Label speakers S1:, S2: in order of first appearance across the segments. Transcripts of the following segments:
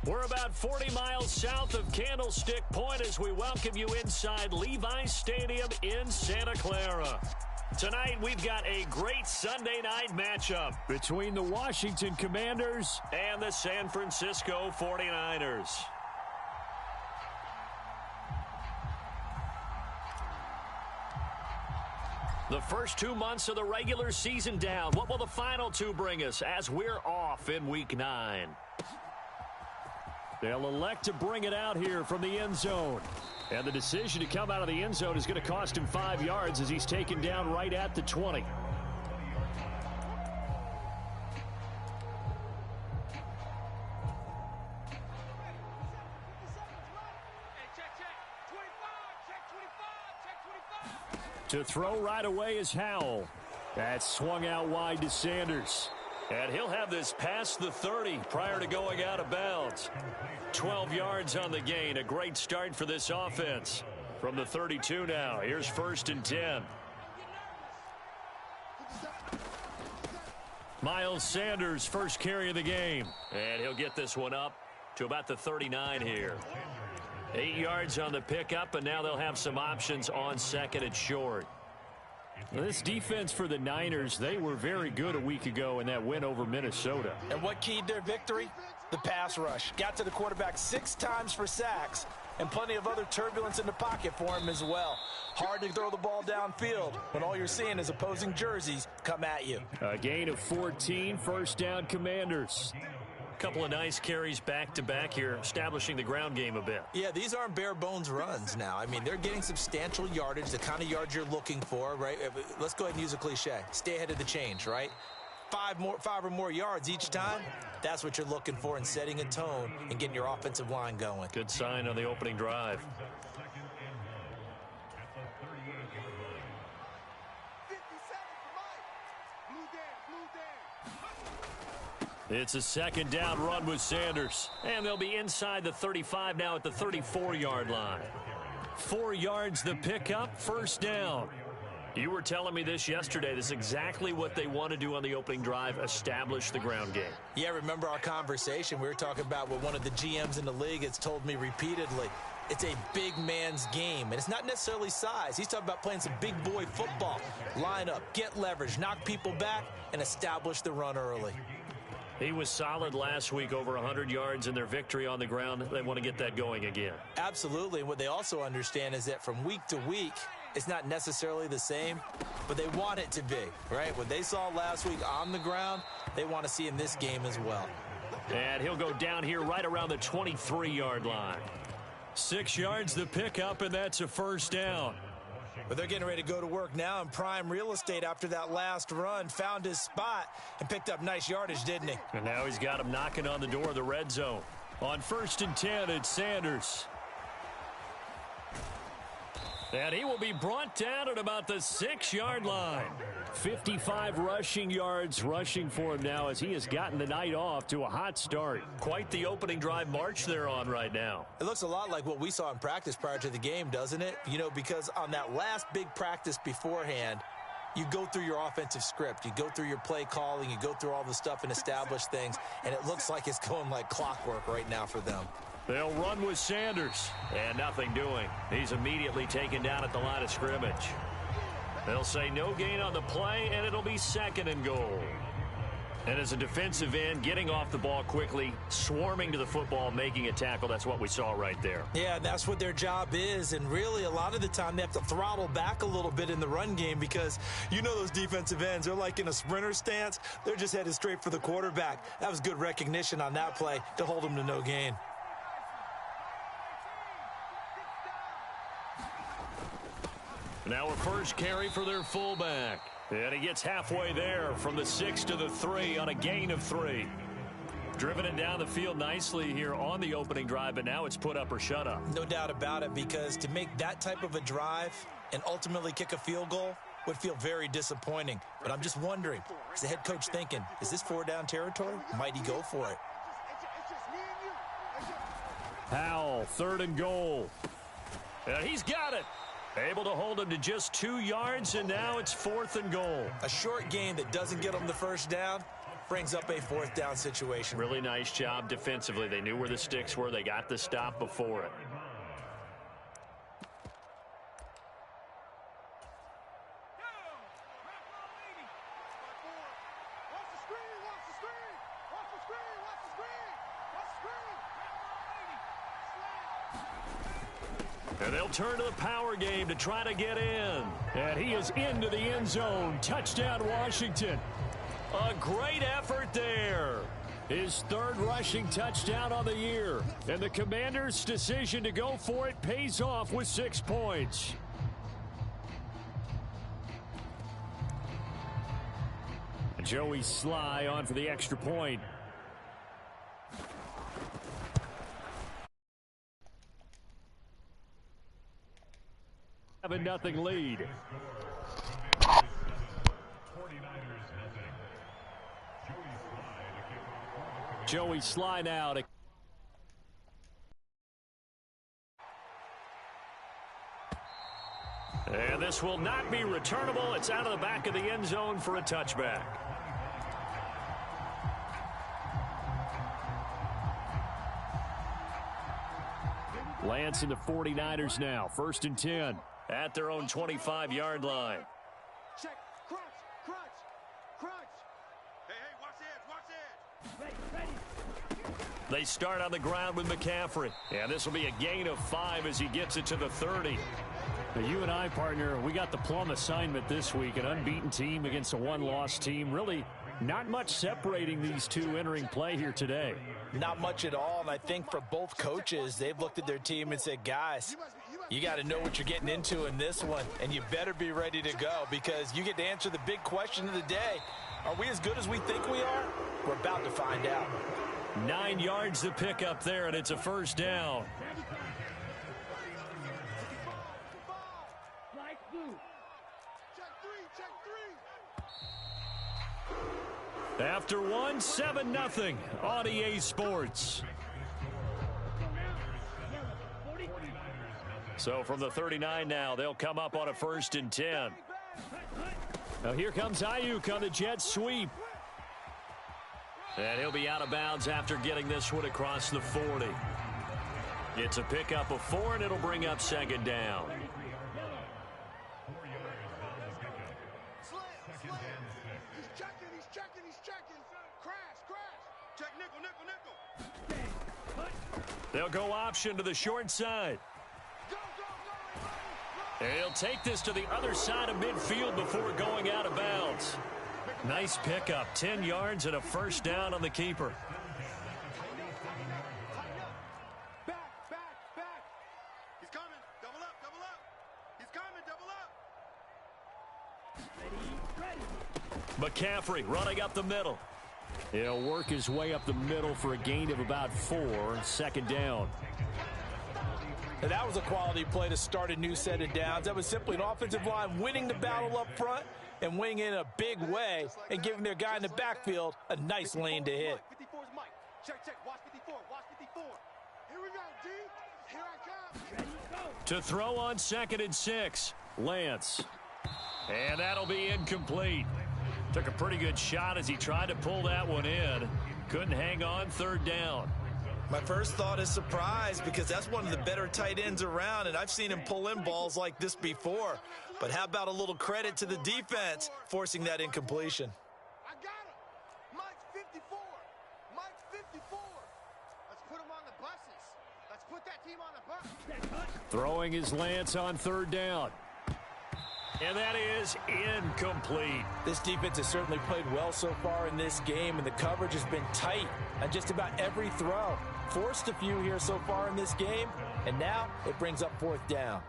S1: We're about 40 miles south of Candlestick Point as we welcome you inside Levi's Stadium in Santa Clara. Tonight, we've got a great Sunday night matchup between the Washington Commanders and the San Francisco 49ers. The first 2 months of the regular season down. What will the final two bring us as we're off in Week 9? They'll elect to bring it out here from the end zone. And the decision to come out of the end zone is going to cost him 5 yards as he's taken down right at the 20. To throw right away is Howell. That's swung out wide to Sanders. And he'll have this past the 30 prior to going out of bounds. 12 yards on the gain. A great start for this offense. From the 32 now. Here's 1st and 10. Miles Sanders, first carry of the game. And he'll get this one up to about the 39 here. 8 yards on the pickup, and now they'll have some options on 2nd and short. This defense for the Niners, they were very good a week ago in that win over Minnesota.
S2: And what keyed their victory? The pass rush. Got to the quarterback 6 times for sacks, and plenty of other turbulence in the pocket for him as well. Hard to throw the ball downfield when all you're seeing is opposing jerseys come at you.
S1: A gain of 14, first down Commanders. Couple of nice carries back-to-back here, establishing the ground game a bit.
S2: Yeah, these aren't bare-bones runs now. I mean, they're getting substantial yardage, the kind of yards you're looking for, right? Let's go ahead and use a cliche. Stay ahead of the change, right? 5 or more yards each time, that's what you're looking for in setting a tone and getting your offensive line going.
S1: Good sign on the opening drive. It's a 2nd down run with Sanders. And they'll be inside the 35 now at the 34-yard line. 4 yards the pickup, 1st down. You were telling me this yesterday. This is exactly what they want to do on the opening drive, establish the ground game.
S2: Yeah, remember our conversation? We were talking about what one of the GMs in the league has told me repeatedly. It's a big man's game, and it's not necessarily size. He's talking about playing some big boy football. Line up, get leverage, knock people back, and establish the run early.
S1: He was solid last week, over 100 yards in their victory on the ground. They want to get that going again.
S2: Absolutely. And what they also understand is that from week to week, it's not necessarily the same, but they want it to be, right? What they saw last week on the ground, they want to see in this game as well.
S1: And he'll go down here right around the 23-yard line. 6 yards the pickup, and that's a 1st down.
S2: But they're getting ready to go to work now in prime real estate after that last run. Found his spot and picked up nice yardage, didn't he?
S1: And now he's got him knocking on the door of the red zone. On 1st and 10, it's Sanders. And he will be brought down at about the 6-yard line. 55 rushing yards rushing for him now as he has gotten the night off to a hot start. Quite the opening drive march they're on right now.
S2: It looks a lot like what we saw in practice prior to the game, doesn't it? You know, because on that last big practice beforehand, you go through your offensive script. You go through your play calling. You go through all the stuff and establish things. And it looks like it's going like clockwork right now for them.
S1: They'll run with Sanders. And nothing doing. He's immediately taken down at the line of scrimmage. They'll say no gain on the play, and it'll be 2nd and goal. And as a defensive end, getting off the ball quickly, swarming to the football, making a tackle, that's what we saw right there.
S2: Yeah, that's what their job is. And really, a lot of the time, they have to throttle back a little bit in the run game because you know those defensive ends, they're like in a sprinter stance. They're just headed straight for the quarterback. That was good recognition on that play to hold them to no gain.
S1: Now a first carry for their fullback. And he gets halfway there from the 6 to the 3 on a gain of 3. Driven it down the field nicely here on the opening drive, but now it's put up or shut up.
S2: No doubt about it, because to make that type of a drive and ultimately kick a field goal would feel very disappointing. But I'm just wondering, is the head coach thinking, is this 4-down territory? Might he go for it?
S1: Howell, 3rd and goal. And he's got it. Able to hold him to just 2 yards, and now it's 4th and goal.
S2: A short gain that doesn't get him the first down, brings up a fourth down situation.
S1: Really nice job defensively. They knew where the sticks were. They got the stop before it. And they'll turn to the power game to try to get in. And he is into the end zone. Touchdown, Washington. A great effort there. His third rushing touchdown on the year. And the Commanders' decision to go for it pays off with 6 points. Joey Sly on for the extra point. Have a 0 lead. Joey Sly now to and this will not be returnable. It's out of the back of the end zone for a touchback. Lance in the 49ers now. 1st and 10 at their own 25-yard line.
S3: Check. Crunch. Hey, watch edge. Ready.
S1: They start on the ground with McCaffrey. And this will be a gain of 5 as he gets it to the 30.
S4: Now, you and I, partner, we got the plum assignment this week. An unbeaten team against a one-loss team. Really not much separating these two entering play here today.
S2: Not much at all, and I think for both coaches, they've looked at their team and said, guys, you got to know what you're getting into in this one, and you better be ready to go because you get to answer the big question of the day. Are we as good as we think we are? We're about to find out.
S1: 9 yards to pick up there, and it's a 1st down. After 1, 7-0 on EA Sports. So from the 39 now, they'll come up on a 1st and 10. Now here comes Ayuk on the jet sweep. And he'll be out of bounds after getting this one across the 40. It's a pickup of 4, and it'll bring up 2nd down. They'll go option to the short side. And he'll take this to the other side of midfield before going out of bounds. Nice pickup, 10 yards and a 1st down on the keeper.
S3: Back. He's coming. Double up. He's coming, double up.
S1: McCaffrey running up the middle.
S4: He'll work his way up the middle for a gain of about 4, 2nd down.
S2: And that was a quality play to start a new set of downs. That was simply an offensive line winning the battle up front and winning in a big way and giving their guy in the backfield a nice lane to hit.
S3: 54's Mike. Check. Watch 54. Here we go, D. Here I come. Ready, go.
S1: To throw on 2nd and 6. Lance. And that'll be incomplete. Took a pretty good shot as he tried to pull that one in. Couldn't hang on, 3rd down.
S2: My first thought is surprise because that's one of the better tight ends around, and I've seen him pull in balls like this before. But how about a little credit to the defense forcing that incompletion?
S3: I got him. Mike's 54. Let's put him on the buses. Let's put that team on the bus.
S1: Throwing his Lance on 3rd down. And that is incomplete.
S2: This defense has certainly played well so far in this game, and the coverage has been tight on just about every throw. Forced a few here so far in this game, and now it brings up 4th down.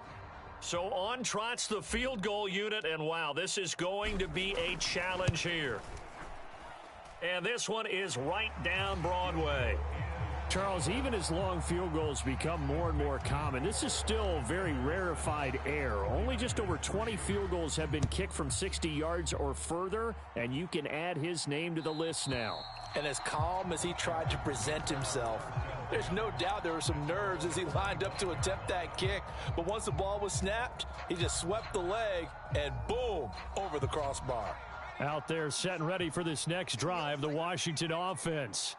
S1: So on trots the field goal unit, and wow, this is going to be a challenge here. And this one is right down Broadway.
S4: Charles, even as long field goals become more and more common, this is still very rarefied air. Only just over 20 field goals have been kicked from 60 yards or further, and you can add his name to the list now.
S2: And as calm as he tried to present himself, there's no doubt there were some nerves as he lined up to attempt that kick. But once the ball was snapped, he just swept the leg and boom, over the crossbar.
S4: Out there set and ready for this next drive, the Washington offense.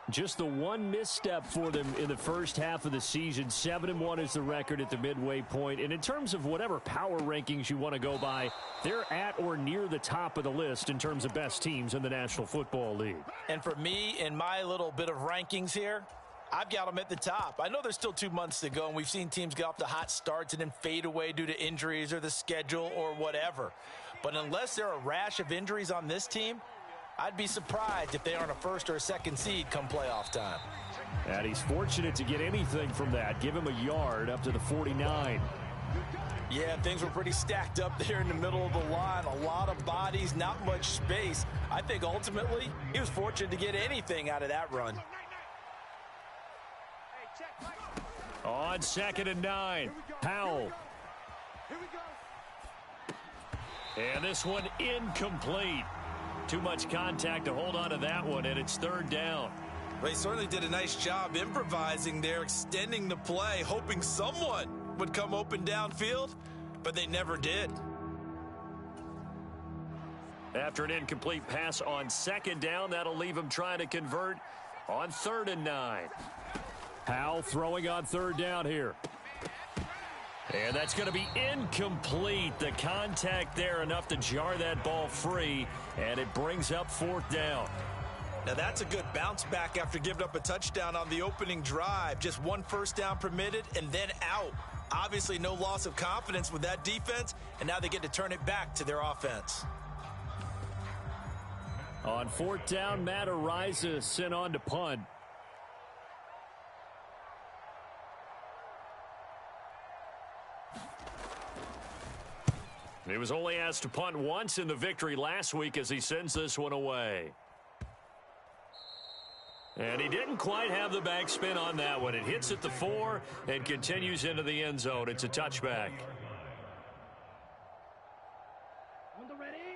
S4: Just the one misstep for them in the first half of the season. 7-1 is the record at the midway point. And in terms of whatever power rankings you want to go by, they're at or near the top of the list in terms of best teams in the National Football League.
S2: And for me, in my little bit of rankings here, I've got them at the top. I know there's still 2 months to go, and we've seen teams get off to hot starts and then fade away due to injuries or the schedule or whatever. But unless there are a rash of injuries on this team, I'd be surprised if they aren't a first or a second seed come playoff time.
S4: And he's fortunate to get anything from that. Give him a yard up to the 49.
S2: Yeah, things were pretty stacked up there in the middle of the line. A lot of bodies, not much space. I think ultimately he was fortunate to get anything out of that run.
S4: On 2nd and 9, Powell. And this one incomplete. Too much contact to hold on to that one, and it's 3rd down.
S2: They certainly did a nice job improvising there, extending the play, hoping someone would come open downfield, but they never did.
S1: After an incomplete pass on 2nd down, that'll leave him trying to convert on 3rd and 9.
S4: Powell throwing on 3rd down here.
S1: And that's going to be incomplete. The contact there enough to jar that ball free, and it brings up 4th down.
S2: Now that's a good bounce back after giving up a touchdown on the opening drive. Just 1 first down permitted and then out. Obviously no loss of confidence with that defense, and now they get to turn it back to their offense.
S4: On 4th down, Matt Ariza sent on to punt.
S1: He was only asked to punt once in the victory last week as he sends this one away. And he didn't quite have the backspin on that one. It hits at the 4 and continues into the end zone. It's a touchback.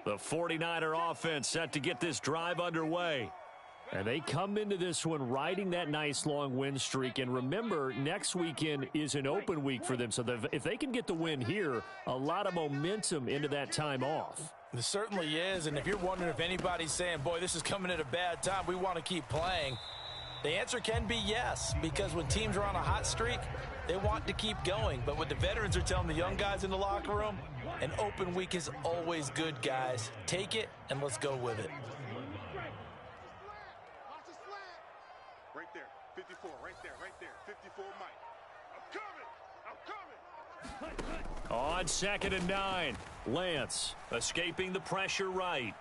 S1: The 49er offense set to get this drive underway. And they come into this one riding that nice long win streak. And remember, next weekend is an open week for them. So if they can get the win here, a lot of momentum into that time off.
S2: It certainly is. And if you're wondering if anybody's saying, boy, this is coming at a bad time, we want to keep playing, the answer can be yes. Because when teams are on a hot streak, they want to keep going. But what the veterans are telling the young guys in the locker room, an open week is always good, guys. Take it and let's go with it.
S3: Right there, 54, right there, 54 Mike. I'm coming.
S1: On 2nd and 9, Lance escaping the pressure right.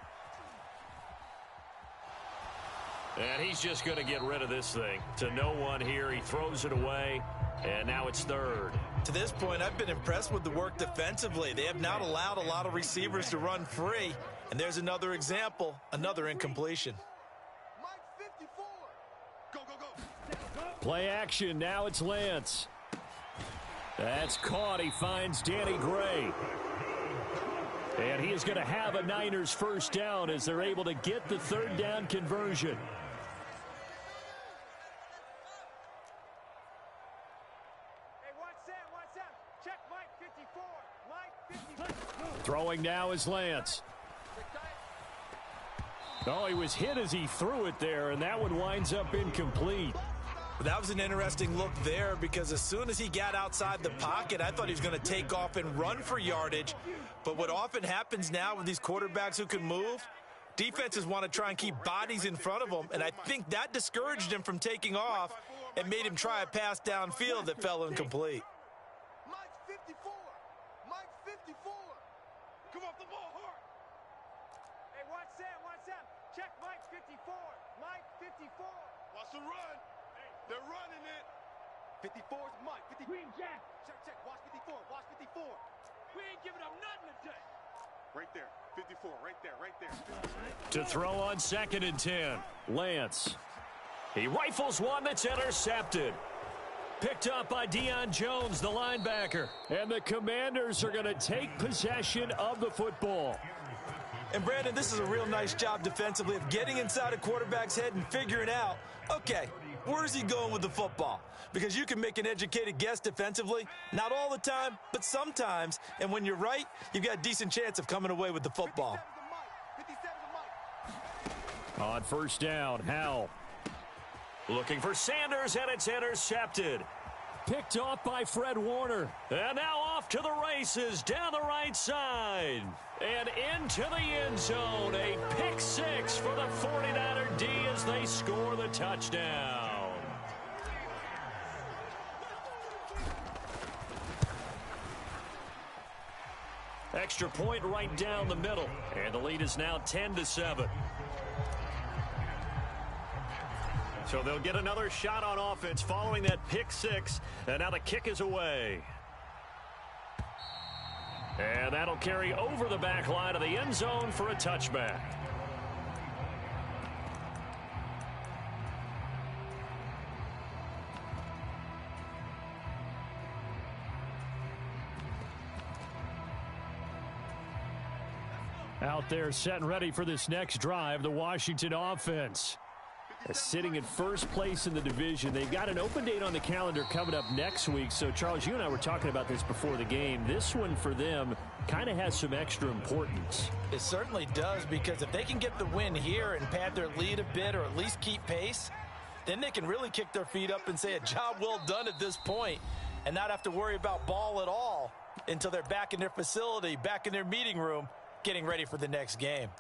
S1: And he's just going to get rid of this thing. To no one here, he throws it away, and now it's 3rd.
S2: To this point, I've been impressed with the work defensively. They have not allowed a lot of receivers to run free. And there's another example, another incompletion.
S3: Mike 54. Go.
S4: Play action. Now it's Lance. That's caught. He finds Danny Gray. And he is going to have a Niners first down as they're able to get the 3rd down conversion.
S3: Hey, watch that. Check Mike 54. Mike 54.
S4: Throwing now is Lance. Oh, he was hit as he threw it there, and that one winds up incomplete.
S2: That was an interesting look there because as soon as he got outside the pocket, I thought he was going to take off and run for yardage. But what often happens now with these quarterbacks who can move, defenses want to try and keep bodies in front of them, and I think that discouraged him from taking off and made him try a pass downfield that fell incomplete.
S3: Mike 54. Mike 54. Come off the ball hard. Hey, watch Sam. Check Mike 54. Mike 54. Watch the run. They're running it. 54 is Mike. 50. Green Jack. Check. Watch 54. Watch 54. We ain't giving up nothing today. Right there. 54. Right there.
S1: To throw on 2nd and 10, Lance. He rifles one that's intercepted. Picked up by Deion Jones, the linebacker.
S4: And the Commanders are going to take possession of the football.
S2: And, Brandon, this is a real nice job defensively of getting inside a quarterback's head and figuring out, okay, where's he going with the football? Because you can make an educated guess defensively, not all the time, but sometimes. And when you're right, you've got a decent chance of coming away with the football.
S3: 57 is the Mike. 57
S4: On first down, Howell.
S1: Looking for Sanders, and it's intercepted.
S4: Picked off by Fred Warner.
S1: And now off to the races down the right side. And into the end zone. A pick six for the 49er D as they score the touchdown. Extra point right down the middle. And the lead is now 10-7. So they'll get another shot on offense following that pick six. And now the kick is away. And that'll carry over the back line of the end zone for a touchback.
S4: Out there set and ready for this next drive, the Washington offense. Sitting in first place in the division. They've got an open date on the calendar coming up next week. So, Charles, you and I were talking about this before the game. This one for them kind of has some extra importance.
S2: It certainly does, because if they can get the win here and pad their lead a bit or at least keep pace, then they can really kick their feet up and say a job well done at this point and not have to worry about ball at all until they're back in their facility, back in their meeting room, getting ready for the next game.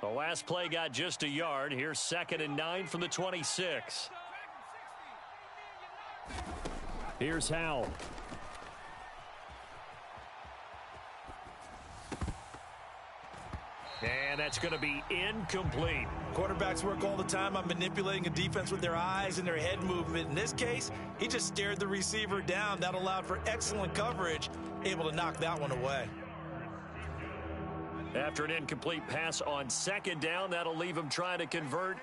S1: The last play got just a yard. Here's 2nd and 9 from the 26.
S4: Here's Howell.
S1: And that's going to be incomplete.
S2: Quarterbacks work all the time on manipulating a defense with their eyes and their head movement. In this case, he just stared the receiver down. That allowed for excellent coverage, able to knock that one away.
S1: After an incomplete pass on 2nd down, that'll leave him trying to convert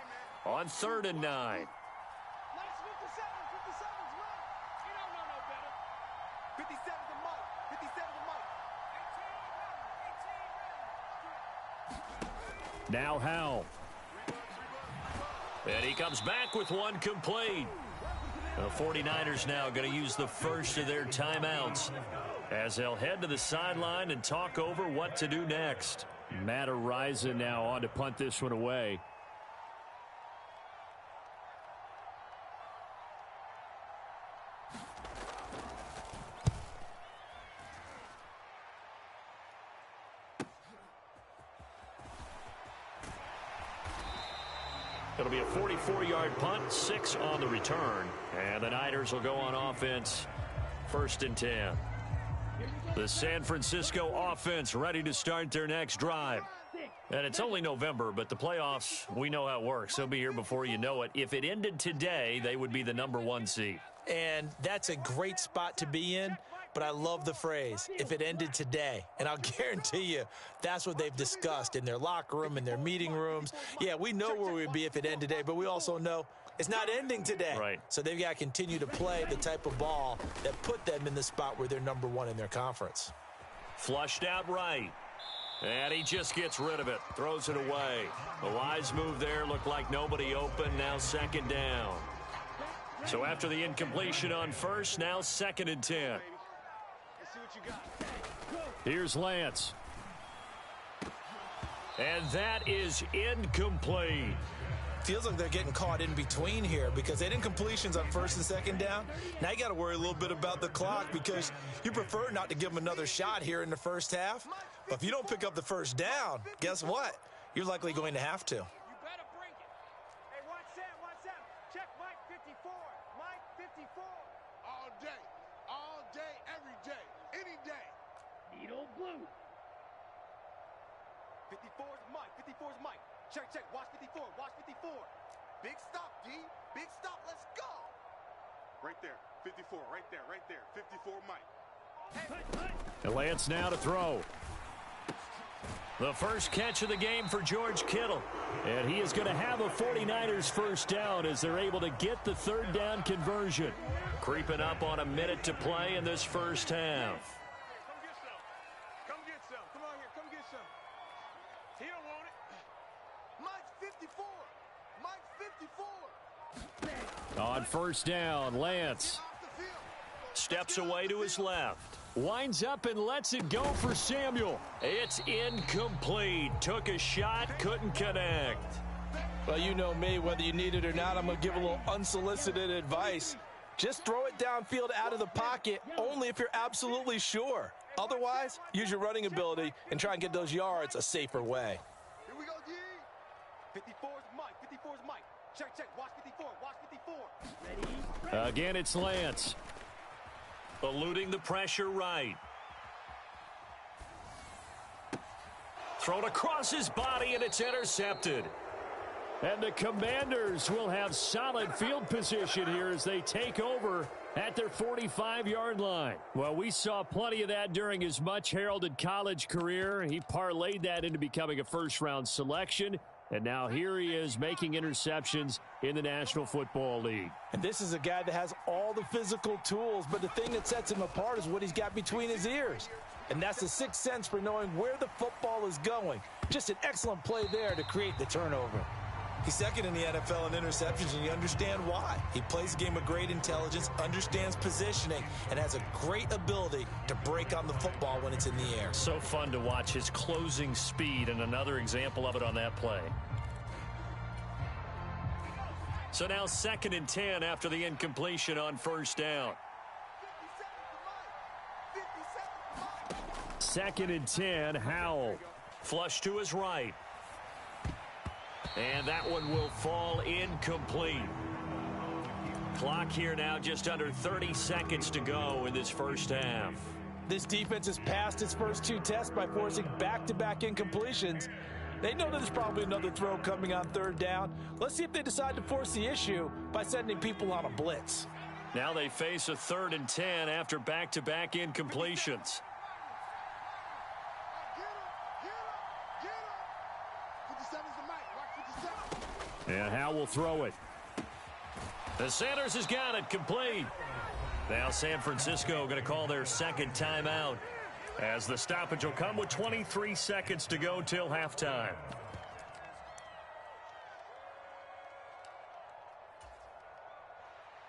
S1: on 3rd and 9.
S3: Nice 57. 57's right. You don't know no better. 57's a Mike. 57's a Mike.
S4: Now Howell.
S1: And he comes back with one complete. The 49ers now going to use the first of their timeouts as they'll head to the sideline and talk over what to do next.
S4: Matt Ariza now on to punt this one away.
S1: It'll be a 44-yard punt, 6 on the return. And the Niners will go on offense, 1st and 10. The San Francisco offense ready to start their next drive. And it's only November, but the playoffs, we know how it works. They'll be here before you know it. If it ended today, they would be the #1 seed.
S2: And that's a great spot to be in, but I love the phrase, if it ended today. And I'll guarantee you that's what they've discussed in their locker room, in their meeting rooms. Yeah, we know where we'd be if it ended today, but we also know it's not ending today.
S1: Right.
S2: So they've got to continue to play the type of ball that put them in the spot where they're #1 in their conference.
S1: Flushed out right. And he just gets rid of it. Throws it away. A wise move there. Looked like nobody open. Now 2nd down. So after the incompletion on 1st, now 2nd and 10.
S4: Here's Lance.
S1: And that is incomplete.
S2: Feels like they're getting caught in between here because they had incompletions on 1st and 2nd down. Now you got to worry a little bit about the clock because you prefer not to give them another shot here in the first half. But if you don't pick up the 1st down, guess what? You're likely going to have to.
S3: You better bring it. Hey, watch Sam, watch Sam. Check Mike 54. Mike 54. All day, every day, any day. Needle blue. 54's Mike, 54's Mike. Check, watch 54, watch 54. Big stop, D. Big stop, let's go. Right there, 54, right there. 54 Mike.
S4: And Lance now to throw.
S1: The first catch of the game for George Kittle.
S4: And he is going to have a 49ers 1st down as they're able to get the 3rd down conversion.
S1: Creeping up on a minute to play in this first half.
S3: Come get some. Come on here, come get some. He don't want it. Mike's 54. Mike's 54.
S4: On 1st down, Lance.
S1: Steps away to his left.
S4: Winds up and lets it go for Samuel.
S1: It's incomplete. Took a shot, couldn't connect.
S2: Well, you know me, whether you need it or not, I'm going to give a little unsolicited advice. Just throw it downfield out of the pocket, only if you're absolutely sure. Otherwise, use your running ability and try and get those yards a safer way.
S3: Here we go, G. 54 is Mike. 54 is Mike. Check, check. Watch 54. Watch 54.
S4: Ready? Again, it's Lance.
S1: Eluding the pressure right. Thrown across his body, and it's intercepted.
S4: And the Commanders will have solid field position here as they take over at their 45-yard line. Well, we saw plenty of that during his much-heralded college career. He parlayed that into becoming a first-round selection. And now here he is making interceptions in the National Football League.
S2: And this is a guy that has all the physical tools, but the thing that sets him apart is what he's got between his ears. And that's the sixth sense for knowing where the football is going. Just an excellent play there to create the turnover. He's second in the NFL in interceptions, and you understand why. He plays a game of great intelligence, understands positioning, and has a great ability to break on the football when it's in the air.
S1: So fun to watch his closing speed, and another example of it on that play. So now 2nd and 10 after the incompletion on first down.
S4: 2nd and 10, Howell.
S1: Flush to his right. And that one will fall incomplete. Clock here now just under 30 seconds to go in this first half.
S2: This defense has passed its first two tests by forcing back-to-back incompletions. They know that there's probably another throw coming on third down. Let's see if they decide to force the issue by sending people on a blitz.
S1: Now they face a 3rd and 10 after back-to-back incompletions.
S4: And Howell will throw it.
S1: The Sanders has got it complete. Now San Francisco going to call their second timeout, as the stoppage will come with 23 seconds to go till halftime.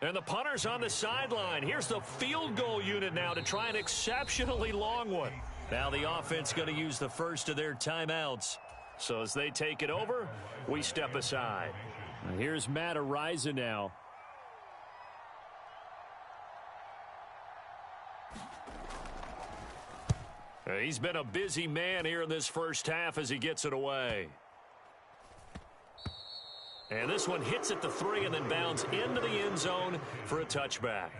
S1: And the punter's on the sideline. Here's the field goal unit now to try an exceptionally long one. Now the offense going to use the first of their timeouts. So as they take it over, we step aside.
S4: Here's Matt Ariza now.
S1: He's been a busy man here in this first half as he gets it away. And this one hits at the 3 and then bounds into the end zone for a touchback.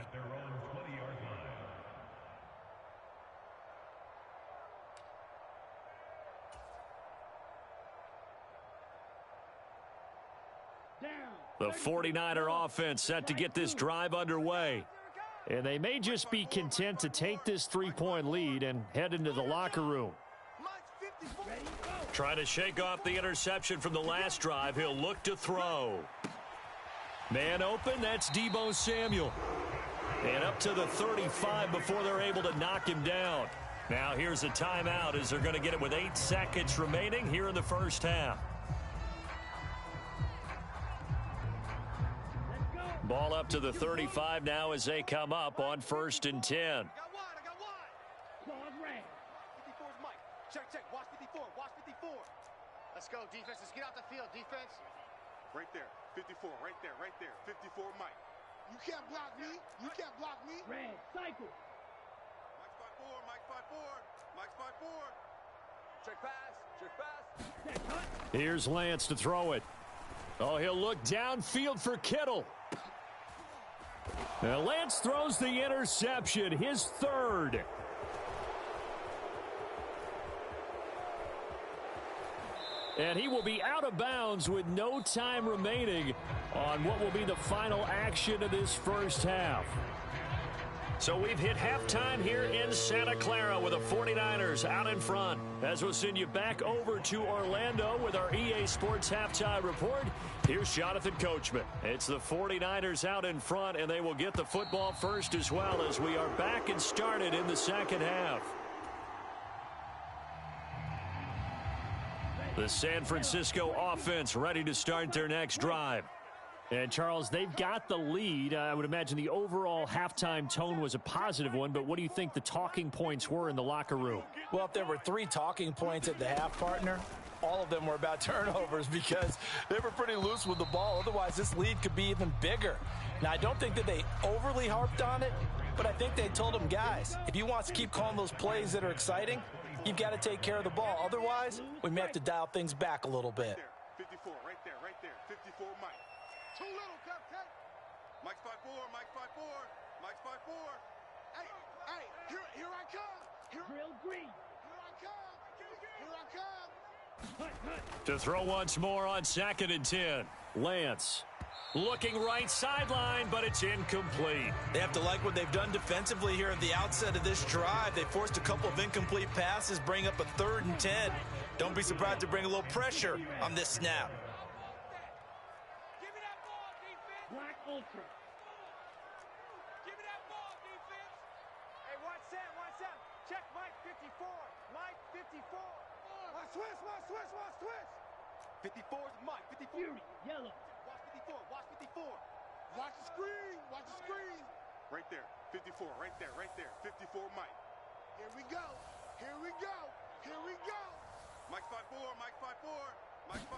S1: The 49er offense set to get this drive underway.
S4: And they may just be content to take this 3-point lead and head into the locker room.
S1: Trying to shake off the interception from the last drive. He'll look to throw. Man open, that's Deebo Samuel. And up to the 35 before they're able to knock him down. Now here's a timeout as they're going to get it with 8 seconds remaining here in the first half. Ball up to the 35 now as they come up on 1st and 10.
S3: I got one. 54 is Mike. Check, check. Watch 54. Watch 54. Let's go, defense. Let's get out the field, defense. Right there. 54. Right there. Right there. 54, Mike. You can't block me. You can't block me.
S5: Red, cycle.
S3: Mike's 5-4. Mike's 5-4. Mike's 5-4. Check pass. Check pass.
S4: Here's Lance to throw it. Oh, he'll look downfield for Kittle. Now Lance throws the interception, his 3rd. And he will be out of bounds with no time remaining on what will be the final action of this first half.
S1: So we've hit halftime here in Santa Clara with the 49ers out in front. As we'll send you back over to Orlando with our EA Sports Halftime Report, here's Jonathan Coachman. It's the 49ers out in front, and they will get the football first as well as we are back and started in the second half. The San Francisco offense ready to start their next drive.
S4: And, Charles, they've got the lead. I would imagine the overall halftime tone was a positive one, but what do you think the talking points were in the locker room?
S2: Well, if there were 3 talking points at the half, partner, all of them were about turnovers because they were pretty loose with the ball. Otherwise, this lead could be even bigger. Now, I don't think that they overly harped on it, but I think they told them, guys, if you want to keep calling those plays that are exciting, you've got to take care of the ball. Otherwise, we may have to dial things back a little bit.
S3: 54, right there, 54, Mike. Too little, Captain. Mike's 5'4", Mike's 5'4", Mike's 5'4". Hey, here I come.
S5: Drill green.
S3: Here I come.
S1: To throw once more on 2nd and 10. Lance looking right sideline, but it's incomplete.
S2: They have to like what they've done defensively here at the outset of this drive. They forced a couple of incomplete passes, bring up a 3rd and 10. Don't be surprised to bring a little pressure on this snap.
S3: Give me that ball, defense.
S5: Black Ultra.
S3: Give me that ball, defense. Hey, watch Sam. Check Mike 54. Mike 54. Watch switch. 54 is Mike. 54.
S5: Fury. Yellow.
S3: Watch 54. Watch the screen. Right there. 54. Right there. 54, Mike. Here we go. Mike's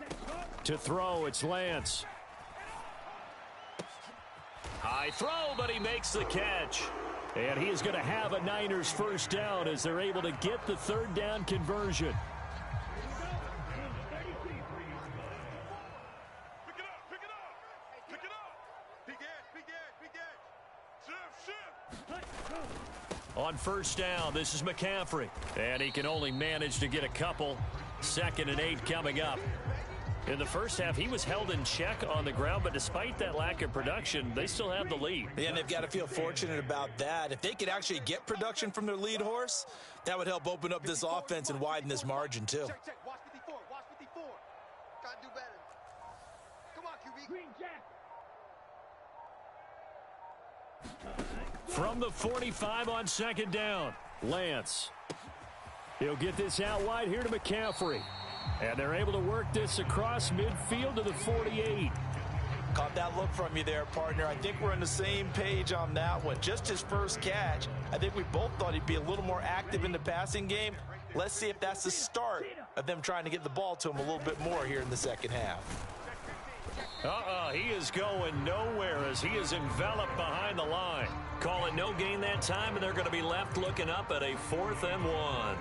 S3: 5'4".
S4: To throw, it's Lance.
S1: High throw, but he makes the catch.
S4: And he is going to have a Niners first down as they're able to get the 3rd down conversion.
S3: Pick it up. Big edge. Shift.
S1: On first down, this is McCaffrey. And he can only manage to get a couple. 2nd and 8 coming up. In the first half, he was held in check on the ground, but despite that lack of production, they still have the lead.
S2: Yeah, and they've got to feel fortunate about that. If they could actually get production from their lead horse, that would help open up this offense and widen this margin, too.
S3: Check. Watch 54. Gotta do better. Come on, QB.
S5: Green Jack.
S4: From the 45 on 2nd down, Lance. He'll get this out wide here to McCaffrey. And they're able to work this across midfield to the 48.
S2: Caught that look from you there, partner. I think we're on the same page on that one. Just his first catch. I think we both thought he'd be a little more active in the passing game. Let's see if that's the start of them trying to get the ball to him a little bit more here in the second half.
S1: He is going nowhere as he is enveloped behind the line. Call it no gain that time, and they're going to be left looking up at a 4th and 1.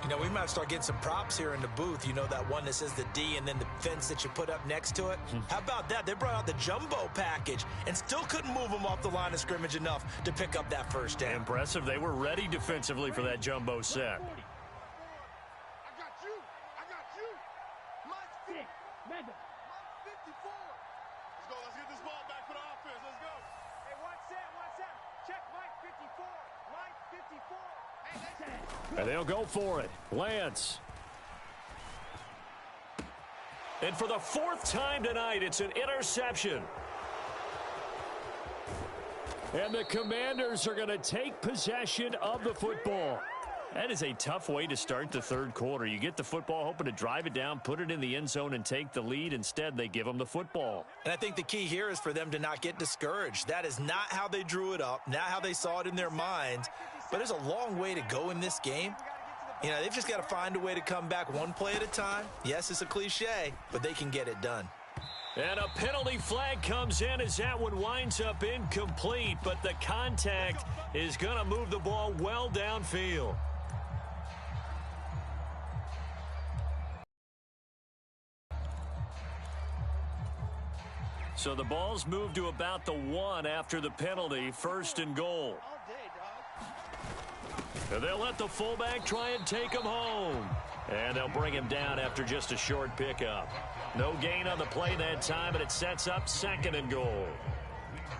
S2: You know, we might start getting some props here in the booth. You know, that one that says the D and then the fence that you put up next to it? How about that? They brought out the jumbo package and still couldn't move them off the line of scrimmage enough to pick up that first down.
S1: Impressive. They were ready defensively for that jumbo set.
S3: I got you. Mike
S5: 6. Madden.
S3: Mike 54. Let's get this ball back for the offense. Let's go. Hey, watch Sam. Check Mike 54. Mike 54.
S4: And they'll go for it. Lance.
S1: And for the 4th time tonight, it's an interception.
S4: And the Commanders are going to take possession of the football.
S1: That is a tough way to start the 3rd quarter. You get the football, hoping to drive it down, put it in the end zone, and take the lead. Instead, they give them the football.
S2: And I think the key here is for them to not get discouraged. That is not how they drew it up, not how they saw it in their minds. But there's a long way to go in this game. You know, they've just got to find a way to come back one play at a time. Yes, it's a cliche, but they can get it done.
S1: And a penalty flag comes in as that one winds up incomplete, but the contact is going to move the ball well downfield. So the ball's moved to about the 1 after the penalty, 1st and goal. And they'll let the fullback try and take him home. And they'll bring him down after just a short pickup. No gain on the play that time, and it sets up 2nd and goal.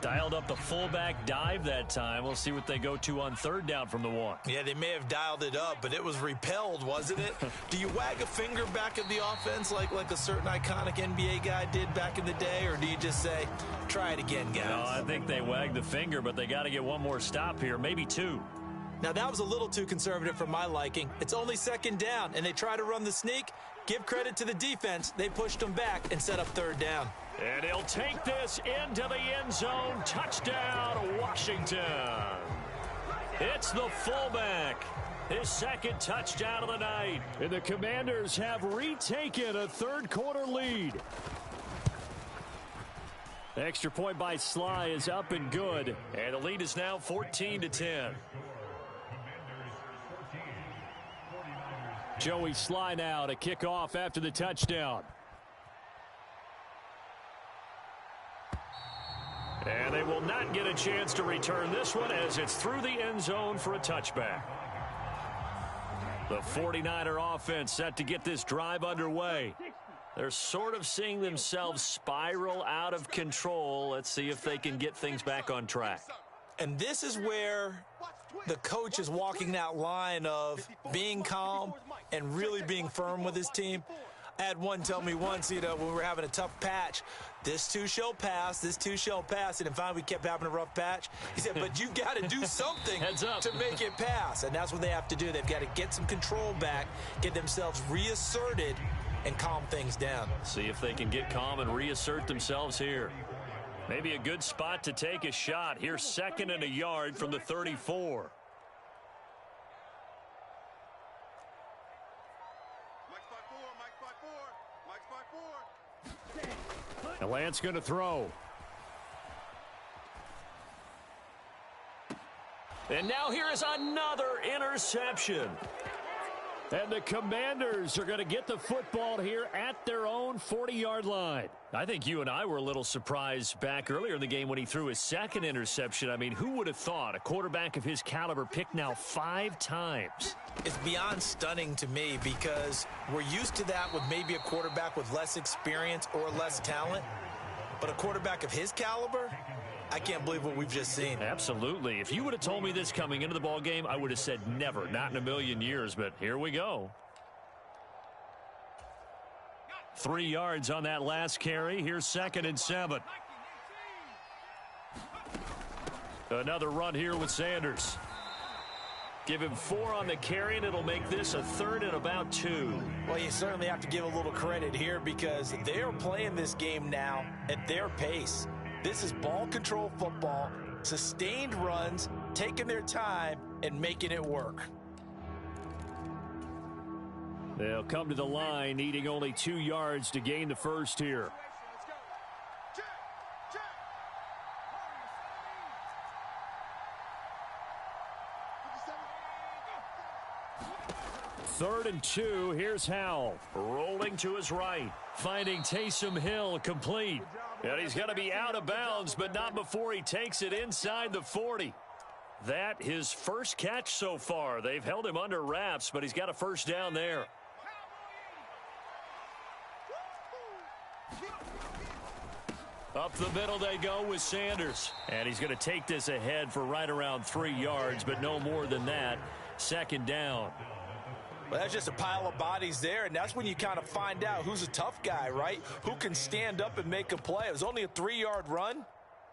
S1: Dialed up the fullback dive that time. We'll see what they go to on 3rd down from the 1.
S2: Yeah, they may have dialed it up, but it was repelled, wasn't it? Do you wag a finger back at the offense like a certain iconic NBA guy did back in the day, or do you just say, try it again, guys?
S1: No, I think they wagged the finger, but they got to get one more stop here, maybe 2.
S2: Now, that was a little too conservative for my liking. It's only 2nd down, and they try to run the sneak. Give credit to the defense. They pushed them back and set up third down.
S1: And he'll take this into the end zone. Touchdown, Washington. It's the fullback. His second touchdown of the night.
S4: And the Commanders have retaken a third-quarter lead. Extra point by Sly is up and good.
S1: And the lead is now 14-10.
S4: Joey Sly now to kick off after the touchdown.
S1: And they will not get a chance to return this one as it's through the end zone for a touchback. The 49er offense set to get this drive underway. They're sort of seeing themselves spiral out of control. Let's see if they can get things back on track.
S2: And this is where the coach is walking that line of being calm and really being firm with his team. I had one tell me once, when we were having a tough patch, this too shall pass, this too shall pass. And finally we kept having a rough patch. He said, but you got to do something to make it pass. And that's what they have to do. They've got to get some control back, get themselves reasserted, and calm things down.
S1: See if they can get calm and reassert themselves here. Maybe a good spot to take a shot. Here's 2nd and a yard from the 34.
S4: And Lance going to throw.
S1: And now here is another interception.
S4: And the Commanders are going to get the football here at their own 40-yard line.
S1: I think you and I were a little surprised back earlier in the game when he threw his second interception. I mean, who would have thought a quarterback of his caliber picked now 5 times?
S2: It's beyond stunning to me because we're used to that with maybe a quarterback with less experience or less talent. But a quarterback of his caliber, I can't believe what we've just seen.
S1: Absolutely. If you would have told me this coming into the ball game, I would have said never, not in a million years. But here we go. 3 yards on that last carry. Here's 2nd and 7. Another run here with Sanders. Give him 4 on the carry, and it'll make this a 3rd and about 2.
S2: Well, you certainly have to give a little credit here because they are playing this game now at their pace. This is ball control football, sustained runs, taking their time, and making it work.
S4: They'll come to the line, needing only 2 yards to gain the first here. 3rd and 2. Here's Howell.
S1: Rolling to his right.
S4: Finding Taysom Hill complete.
S1: And he's going to be out of bounds, but not before he takes it inside the 40. That his first catch so far. They've held him under wraps, but he's got a first down there. Up the middle they go with Sanders. And he's going to take this ahead for right around 3 yards, but no more than that. 2nd down.
S2: Well, that's just a pile of bodies there, and that's when you kind of find out who's a tough guy, right? Who can stand up and make a play. It was only a 3-yard run,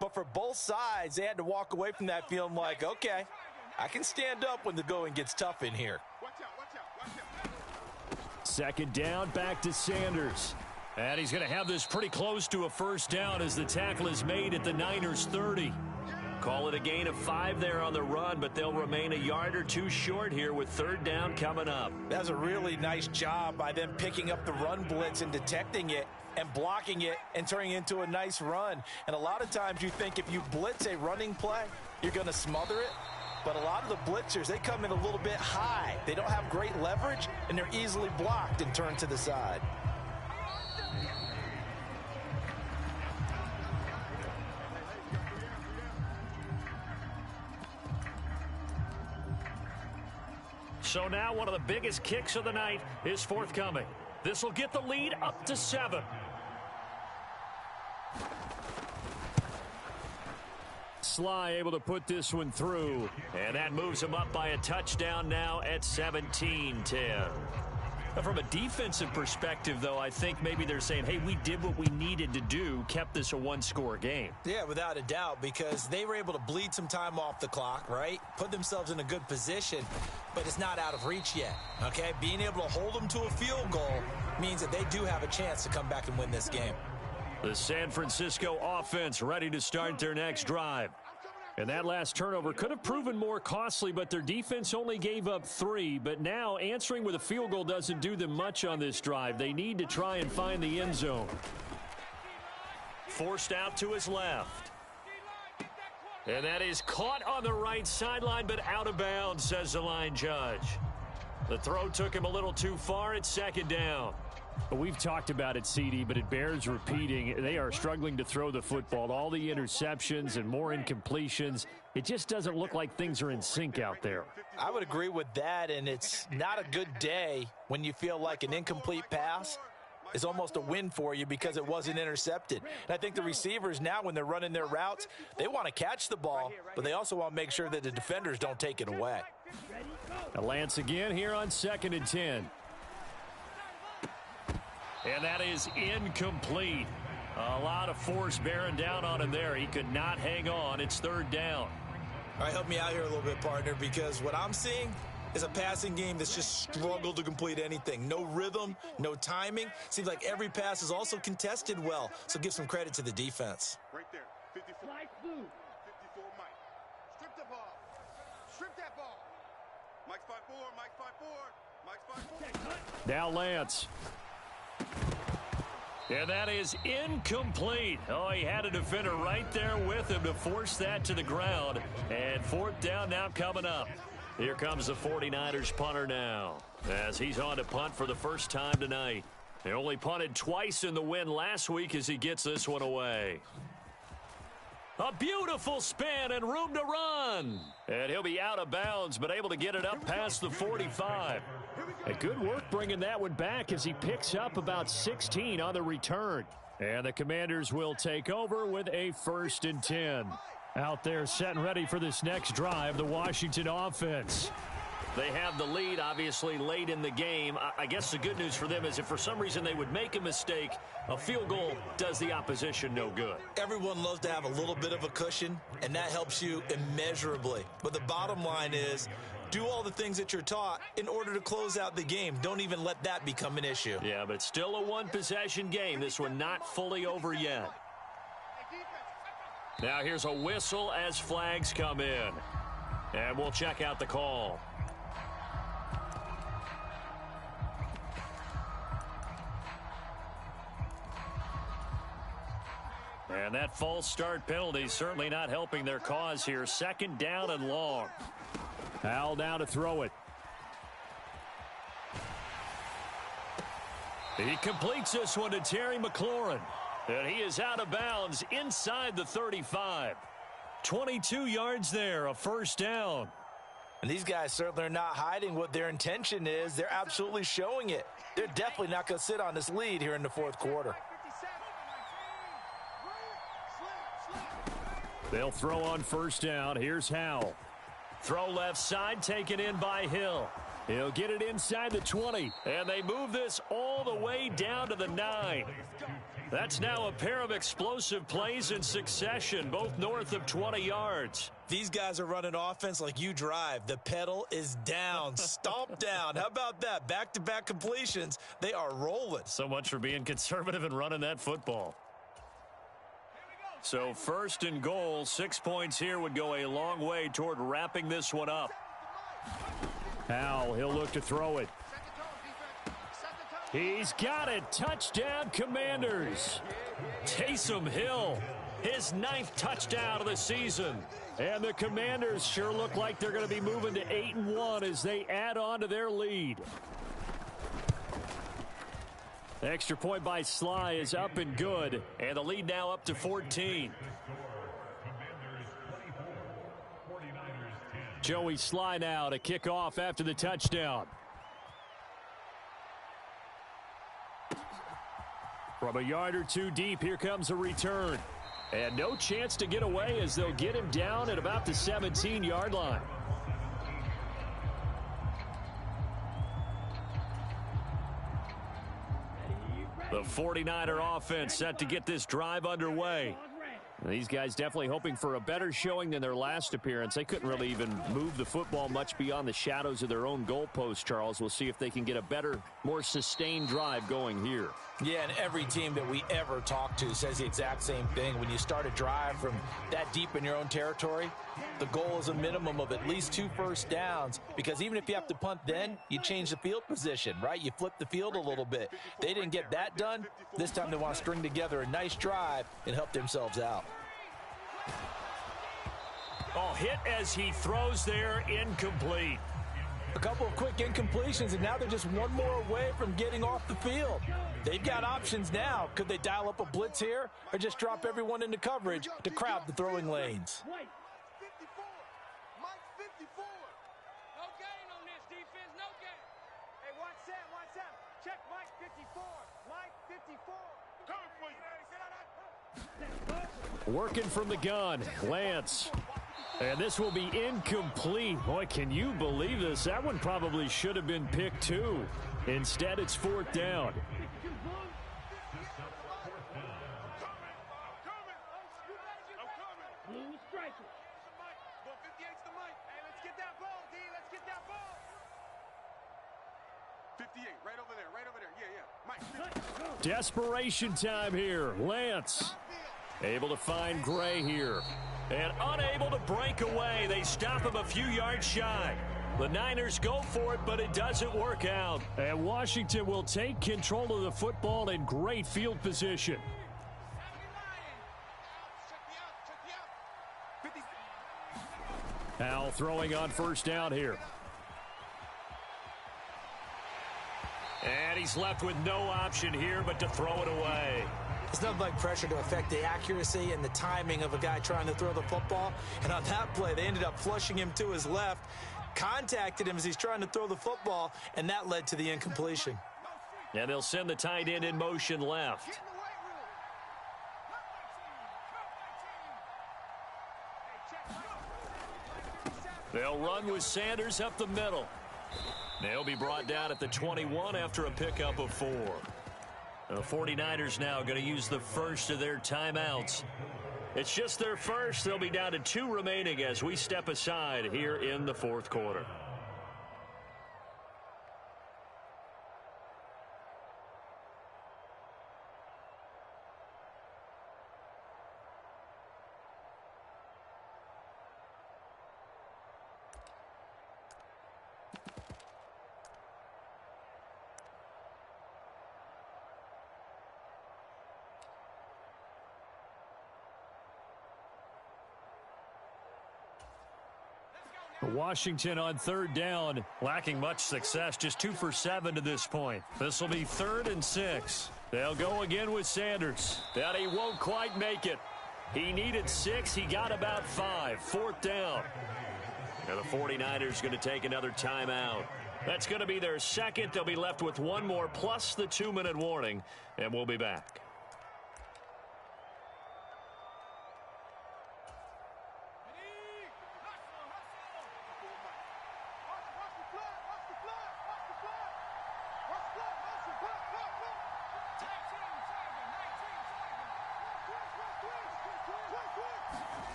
S2: but for both sides, they had to walk away from that feeling like, okay, I can stand up when the going gets tough in here.
S4: 2nd down, back to Sanders.
S1: And he's going to have this pretty close to a first down as the tackle is made at the Niners' 30. Call it a gain of 5 there on the run, but they'll remain a yard or 2 short here with 3rd down coming up.
S2: That's a really nice job by them picking up the run blitz and detecting it and blocking it and turning it into a nice run. And a lot of times you think if you blitz a running play, you're going to smother it. But a lot of the blitzers, they come in a little bit high. They don't have great leverage, and they're easily blocked and turned to the side.
S1: So now one of the biggest kicks of the night is forthcoming. This will get the lead up to 7.
S4: Sly able to put this one through.
S1: And that moves him up by a touchdown now at 17-10. From a defensive perspective, though, I think maybe they're saying, hey, we did what we needed to do, kept this a one-score game.
S2: Yeah, without a doubt, because they were able to bleed some time off the clock, right? Put themselves in a good position, but it's not out of reach yet, okay? Being able to hold them to a field goal means that they do have a chance to come back and win this game.
S1: The San Francisco offense ready to start their next drive. And that last turnover could have proven more costly, but their defense only gave up 3. But now answering with a field goal doesn't do them much on this drive. They need to try and find the end zone. Forced out to his left. And that is caught on the right sideline, but out of bounds, says the line judge. The throw took him a little too far. It's second down.
S4: We've talked about it, CD, but it bears repeating. They are struggling to throw the football. All the interceptions and more incompletions. It just doesn't look like things are in sync out there.
S2: I would agree with that, and it's not a good day when you feel like an incomplete pass is almost a win for you because it wasn't intercepted. And I think the receivers now, when they're running their routes, they want to catch the ball, but they also want to make sure that the defenders don't take it away.
S4: A Lance again here on 2nd and 10.
S1: And that is incomplete. A lot of force bearing down on him there. He could not hang on. It's 3rd down.
S2: All right, help me out here a little bit, partner, because what I'm seeing is a passing game that's just struggled to complete anything. No rhythm, no timing. Seems like every pass is also contested well, so give some credit to the defense.
S3: Right there, 54. 54, Mike. Strip the ball. Strip that ball. Mike's 5'4", Mike's 5'4", Mike's 5'4".
S4: Now Lance.
S1: And that is incomplete. Oh, he had a defender right there with him to force that to the ground. And 4th down now coming up. Here comes the 49ers punter now, as he's on to punt for the first time tonight. He only punted twice in the win last week as he gets this one away. A beautiful spin and room to run. And he'll be out of bounds, but able to get it up past the 45.
S4: A good work bringing that one back as he picks up about 16 on the return. And the Commanders will take over with a 1st and 10. Out there set and ready for this next drive, the Washington offense.
S1: They have the lead, obviously, late in the game. I guess the good news for them is if for some reason they would make a mistake, a field goal does the opposition no good.
S2: Everyone loves to have a little bit of a cushion, and that helps you immeasurably. But the bottom line is, do all the things that you're taught in order to close out the game. Don't even let that become an issue.
S1: Yeah, but it's still a one-possession game. This one not fully over yet. Now here's a whistle as flags come in. And we'll check out the call. And that false start penalty certainly not helping their cause here. 2nd down and long.
S4: Howell now to throw it.
S1: He completes this one to Terry McLaurin. And he is out of bounds inside the 35. 22 yards there, a 1st down.
S2: And these guys certainly are not hiding what their intention is. They're absolutely showing it. They're definitely not going to sit on this lead here in the 4th quarter.
S4: They'll throw on 1st down. Here's Howell.
S1: Throw left side, taken in by Hill.
S4: He'll get it inside the 20.
S1: And they move this all the way down to the 9. That's now a pair of explosive plays in succession, both north of 20 yards.
S2: These guys are running offense like you drive. The pedal is down, stomp down. How about that? Back-to-back completions. They are rolling.
S1: So much for being conservative and running that football. So 1st and goal, 6 points here would go a long way toward wrapping this one up.
S4: Howell, he'll look to throw it. He's got it. Touchdown, Commanders.
S1: Taysom Hill, his 9th touchdown of the season.
S4: And the Commanders sure look like they're going to be moving to 8-1 as they add on to their lead. The extra point by Sly is up and good.
S1: And the lead now up to 14.
S4: Joey Sly now to kick off after the touchdown. From a yard or two deep, here comes a return. And no chance to get away as they'll get him down at about the 17-yard line.
S1: The 49er offense set to get this drive underway.
S4: These guys definitely hoping for a better showing than their last appearance. They couldn't really even move the football much beyond the shadows of their own goalpost, Charles. We'll see if they can get a better, more sustained drive going here.
S2: Yeah, and every team that we ever talk to says the exact same thing. When you start a drive from that deep in your own territory, the goal is a minimum of at least 2 first downs, because even if you have to punt then, you change the field position, right? You flip the field a little bit. They didn't get that done. This time they want to string together a nice drive and help themselves out.
S1: Oh, hit as he throws there, incomplete.
S2: A couple of quick incompletions, and now they're just one more away from getting off the field. They've got options now. Could they dial up a blitz here or just drop everyone into coverage to crowd the throwing lanes?
S3: 54. Mike 54. No gain on this defense, no gain. Hey, watch Sam. Check Mike 54. Mike 54. Coming for you.
S4: Working from the gun, Lance. And this will be incomplete. Boy, can you believe this? That one probably should have been picked too. Instead, it's 4th down. Desperation time here. Lance able to find Gray here.
S1: And unable to break away. They stop him a few yards shy. The Niners go for it, but it doesn't work out.
S4: And Washington will take control of the football in great field position. Howell throwing on 1st down here.
S1: And he's left with no option here but to throw it away.
S2: It's nothing like pressure to affect the accuracy and the timing of a guy trying to throw the football. And on that play, they ended up flushing him to his left, contacted him as he's trying to throw the football, and that led to the incompletion.
S1: And they'll send the tight end in motion left. They'll run with Sanders up the middle. They'll be brought down at the 21 after a pickup of 4. The 49ers now going to use the first of their timeouts. It's just their first. They'll be down to 2 remaining as we step aside here in the 4th quarter.
S4: Washington on 3rd down,
S1: lacking much success, just 2 for 7 to this point. This will be 3rd and 6. They'll go again with Sanders. That he won't quite make it. He needed 6. He got about 5. 4th down. Now the 49ers going to take another timeout. That's going to be their second. They'll be left with 1 more plus the 2-minute warning, and we'll be back.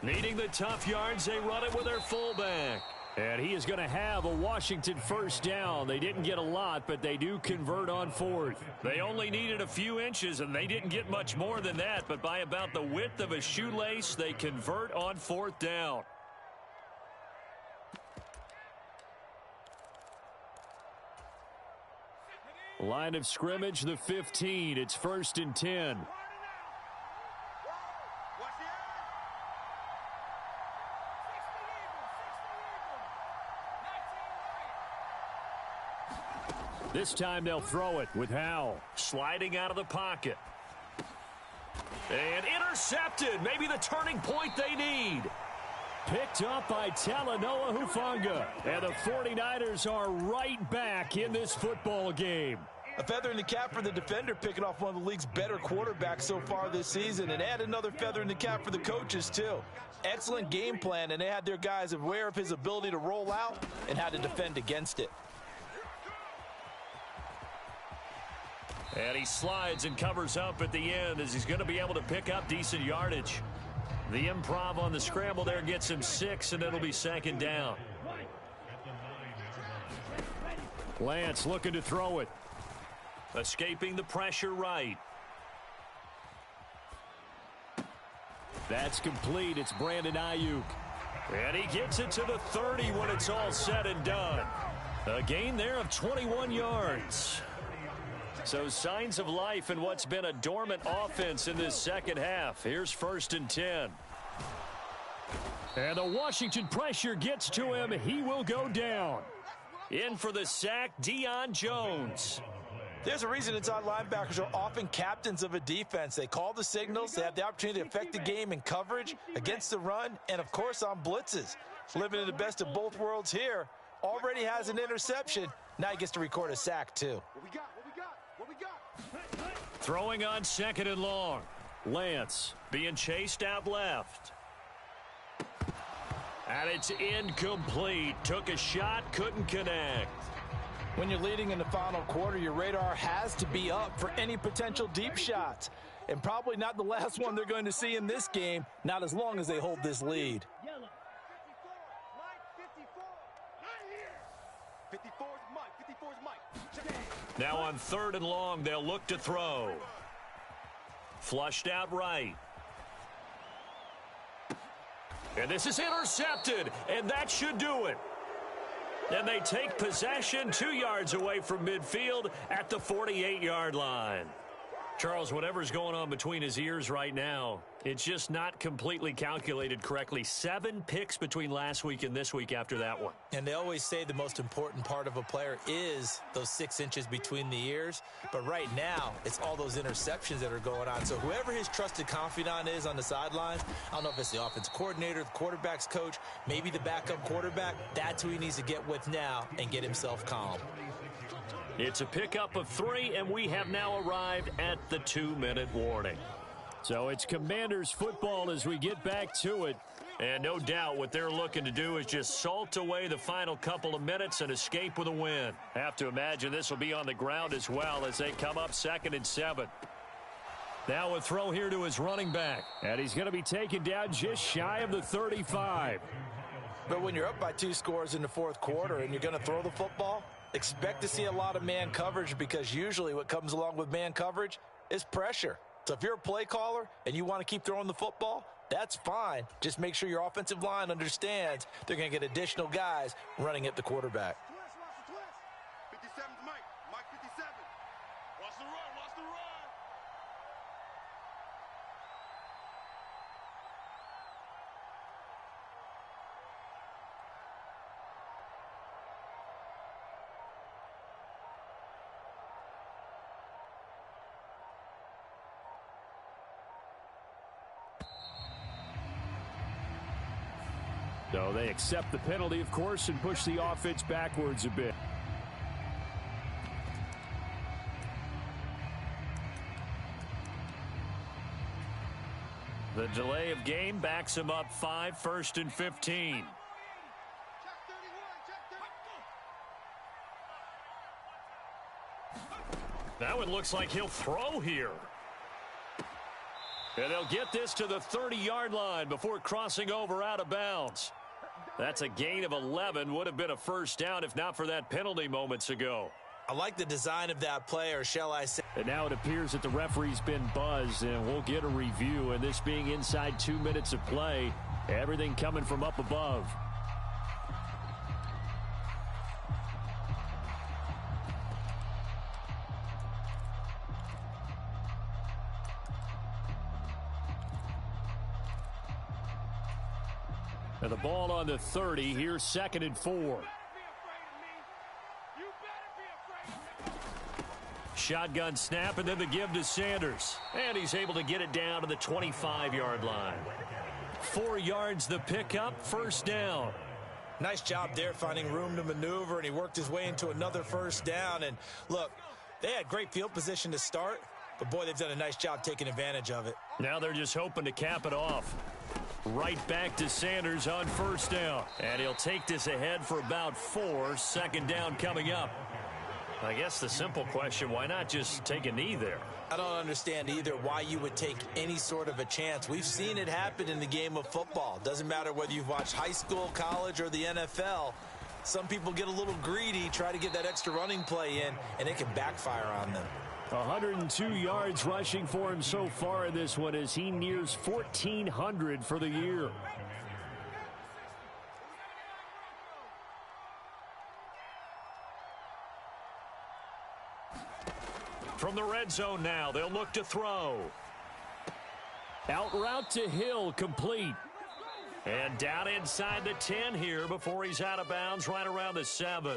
S1: Needing the tough yards, they run it with their fullback.
S4: And he is going to have a Washington 1st down. They didn't get a lot, but they do convert on 4th.
S1: They only needed a few inches, and they didn't get much more than that. But by about the width of a shoelace, they convert on 4th down.
S4: Line of scrimmage, the 15. It's 1st and 10. This time they'll throw it with Howell.
S1: Sliding out of the pocket. And intercepted. Maybe the turning point they need.
S4: Picked up by Talanoa Hufanga. And the 49ers are right back in this football game.
S2: A feather in the cap for the defender, picking off one of the league's better quarterbacks so far this season, and add another feather in the cap for the coaches too. Excellent game plan, and they had their guys aware of his ability to roll out and how to defend against it.
S1: And he slides and covers up at the end as he's going to be able to pick up decent yardage. The improv on the scramble there gets him 6, and it'll be second down. Lance looking to throw it. Escaping the pressure right. That's complete. It's Brandon Ayuk. And he gets it to the 30 when it's all said and done. A gain there of 21 yards. So signs of life in what's been a dormant offense in this second half. Here's 1st and 10. And the Washington pressure gets to him. He will go down. In for the sack, Deion Jones.
S2: There's a reason inside linebackers are often captains of a defense. They call the signals. They have the opportunity to affect the game in coverage, against the run, and, of course, on blitzes. Living in the best of both worlds here. Already has an interception. Now he gets to record a sack, too.
S3: What we got? What we got?
S1: Throwing on 2nd and long. Lance being chased out left. And it's incomplete. Took a shot, couldn't connect.
S2: When you're leading in the final quarter, your radar has to be up for any potential deep shots. And probably not the last one they're going to see in this game, not as long as they hold this lead.
S3: 54, Mike, 54. Not here. 54 is Mike, 54 is Mike.
S1: Now on 3rd and long, they'll look to throw. Flushed out right. And this is intercepted, and that should do it. And they take possession 2 yards away from midfield at the 48-yard line. Charles, whatever's going on between his ears right now, it's just not completely calculated correctly. 7 picks between last week and this week after that one.
S2: And they always say the most important part of a player is those 6 inches between the ears. But right now, it's all those interceptions that are going on. So whoever his trusted confidant is on the sidelines, I don't know if it's the offense coordinator, the quarterback's coach, maybe the backup quarterback, that's who he needs to get with now and get himself calm.
S1: It's a pickup of 3, and we have now arrived at the 2-minute warning.
S4: So it's Commanders football as we get back to it.
S1: And no doubt what they're looking to do is just salt away the final couple of minutes and escape with a win. Have to imagine this will be on the ground as well as they come up 2nd and 7. Now a throw here to his running back.
S4: And he's going to be taken down just shy of the 35.
S2: But when you're up by 2 scores in the 4th quarter and you're going to throw the football, expect to see a lot of man coverage, because usually what comes along with man coverage is pressure. So if you're a play caller and you want to keep throwing the football, that's fine. Just make sure your offensive line understands they're going to get additional guys running at the quarterback.
S3: Twist, 57's Mike. Mike 57. Watch the run, watch the run.
S4: So they accept the penalty, of course, and push the offense backwards a bit.
S1: The delay of game backs him up 5, 1st and 15.
S3: Check 31, check 31.
S1: That one looks like he'll throw here. And they'll get this to the 30-yard line before crossing over out of bounds. That's a gain of 11. Would have been a first down if not for that penalty moments ago.
S2: I like the design of that play, or shall I say.
S4: And now it appears that the referee's been buzzed, and we'll get a review. And this being inside 2 minutes of play, everything coming from up above. And the ball on the 30. Here's 2nd and 4.
S1: Shotgun snap, and then the give to Sanders. And he's able to get it down to the 25-yard line. 4 yards the pickup, first down.
S2: Nice job there finding room to maneuver, and he worked his way into another first down. And look, they had great field position to start, but boy, they've done a nice job taking advantage of it.
S1: Now they're just hoping to cap it off. Right back to Sanders on first down. And he'll take this ahead for about 4. Second down coming up. I guess the simple question, why not just take a knee there?
S2: I don't understand either why you would take any sort of a chance. We've seen it happen in the game of football. Doesn't matter whether you've watched high school, college, or the NFL. Some people get a little greedy, try to get that extra running play in, and it can backfire on them.
S4: 102 yards rushing for him so far in this one as he nears 1,400 for the year.
S1: From the red zone now, they'll look to throw.
S4: Out route to Hill, complete.
S1: And down inside the 10 here before he's out of bounds right around the 7.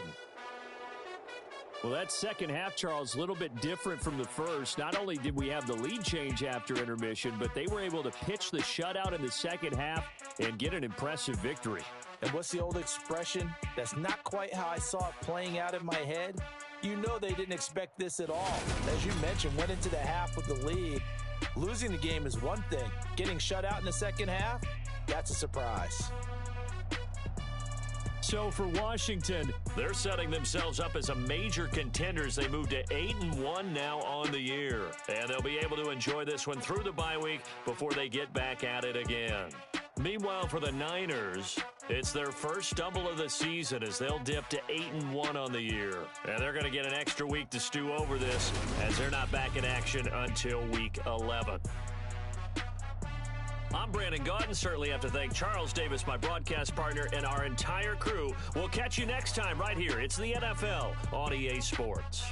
S4: Well, that second half, Charles, a little bit different from the first. Not only did we have the lead change after intermission, but they were able to pitch the shutout in the second half and get an impressive victory.
S2: And what's the old expression? That's not quite how I saw it playing out in my head. You know they didn't expect this at all. As you mentioned, went into the half with the lead. Losing the game is one thing. Getting shut out in the second half, that's a surprise.
S4: So for Washington,
S1: they're setting themselves up as a major contender as they move to 8-1 now on the year. And they'll be able to enjoy this one through the bye week before they get back at it again. Meanwhile, for the Niners, it's their first stumble of the season as they'll dip to 8-1 on the year. And they're going to get an extra week to stew over this as they're not back in action until week 11. I'm Brandon Gaudin. Certainly have to thank Charles Davis, my broadcast partner, and our entire crew. We'll catch you next time right here. It's the NFL on EA Sports.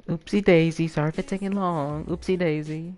S5: Oopsie daisy. Sorry for taking long. Oopsie daisy.